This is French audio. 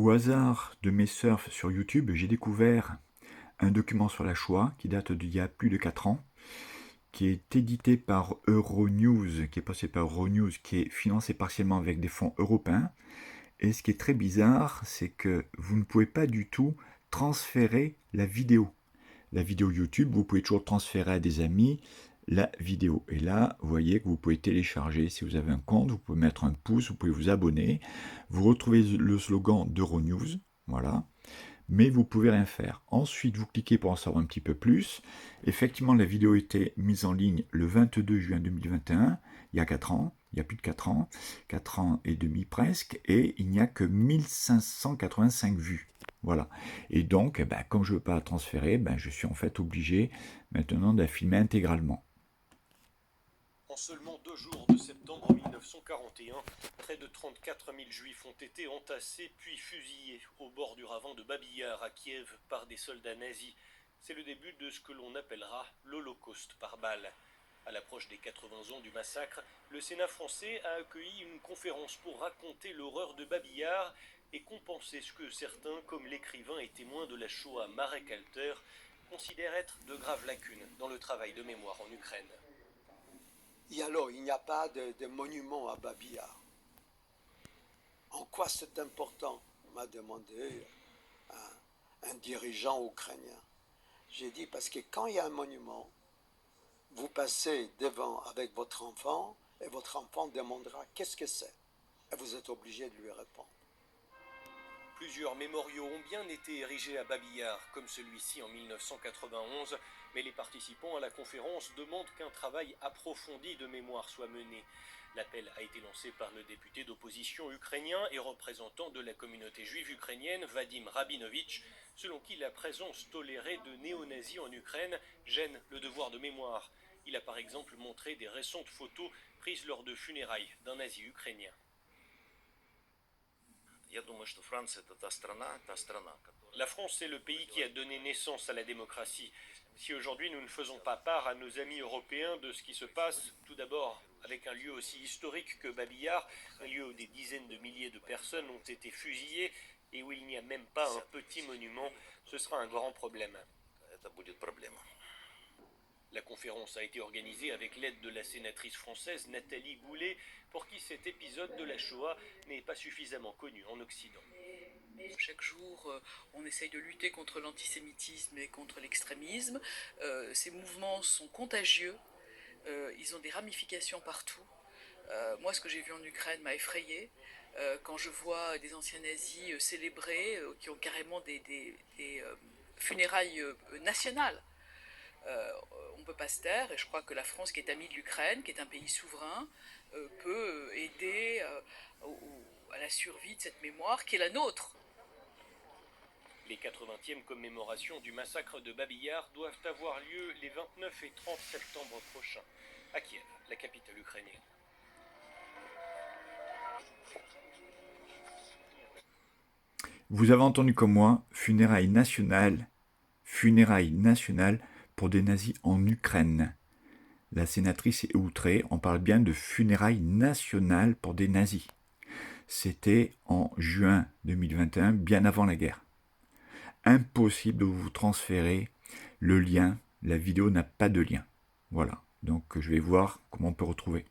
Au hasard de mes surfs sur YouTube, j'ai découvert un document sur la Shoah qui date d'il y a plus de 4 ans, qui est édité par Euronews, qui est passé par Euronews, qui est financé partiellement avec des fonds européens. Et ce qui est très bizarre, c'est que vous ne pouvez pas du tout transférer la vidéo. La vidéo YouTube, vous pouvez toujours transférer à des amis la vidéo. Et là, vous voyez que vous pouvez télécharger. Si vous avez un compte, vous pouvez mettre un pouce, vous pouvez vous abonner. Vous retrouvez le slogan d'Euronews, voilà. Mais vous pouvez rien faire. Ensuite, vous cliquez pour en savoir un petit peu plus. Effectivement, la vidéo était mise en ligne le 22 juin 2021, il y a 4 ans, il y a plus de 4 ans et demi presque, et il n'y a que 1585 vues. Voilà. Et donc, comme je ne veux pas transférer, je suis en fait obligé maintenant de la filmer intégralement. En seulement 2 jours de septembre 1941, près de 34 000 juifs ont été entassés puis fusillés au bord du ravin de Babi Yar à Kiev par des soldats nazis. C'est le début de ce que l'on appellera l'Holocauste par balle. À l'approche des 80 ans du massacre, le Sénat français a accueilli une conférence pour raconter l'horreur de Babi Yar et compenser ce que certains, comme l'écrivain et témoin de la Shoah Marek Alter, considèrent être de graves lacunes dans le travail de mémoire en Ukraine. Et alors, il n'y a pas de monument à Babi Yar. En quoi c'est important, m'a demandé un dirigeant ukrainien. J'ai dit, parce que quand il y a un monument, vous passez devant avec votre enfant, et votre enfant demandera qu'est-ce que c'est. Et vous êtes obligé de lui répondre. Plusieurs mémoriaux ont bien été érigés à Babi Yar, comme celui-ci en 1991, mais les participants à la conférence demandent qu'un travail approfondi de mémoire soit mené. L'appel a été lancé par le député d'opposition ukrainien et représentant de la communauté juive ukrainienne, Vadim Rabinovitch, selon qui la présence tolérée de néo-nazis en Ukraine gêne le devoir de mémoire. Il a par exemple montré des récentes photos prises lors de funérailles d'un nazi ukrainien. La France est le pays qui a donné naissance à la démocratie. Si aujourd'hui nous ne faisons pas part à nos amis européens de ce qui se passe, tout d'abord avec un lieu aussi historique que Babi Yar, un lieu où des dizaines de milliers de personnes ont été fusillées et où il n'y a même pas un petit monument, ce sera un grand problème. La conférence a été organisée avec l'aide de la sénatrice française Nathalie Goulet, pour qui cet épisode de la Shoah n'est pas suffisamment connu en Occident. Chaque jour, on essaye de lutter contre l'antisémitisme et contre l'extrémisme. Ces mouvements sont contagieux, ils ont des ramifications partout. Moi, ce que j'ai vu en Ukraine m'a effrayée. Quand je vois des anciens nazis célébrés, qui ont carrément des funérailles nationales, on ne peut pas se taire, et je crois que la France, qui est amie de l'Ukraine, qui est un pays souverain, peut aider à la survie de cette mémoire qui est la nôtre. Les 80e commémorations du massacre de Babi Yar doivent avoir lieu les 29 et 30 septembre prochains, à Kiev, la capitale ukrainienne. Vous avez entendu comme moi, funérailles nationales pour des nazis en Ukraine. La sénatrice est outrée, on parle bien de funérailles nationales pour des nazis. C'était en juin 2021, bien avant la guerre. Impossible de vous transférer le lien, la vidéo n'a pas de lien. Voilà, donc je vais voir comment on peut retrouver.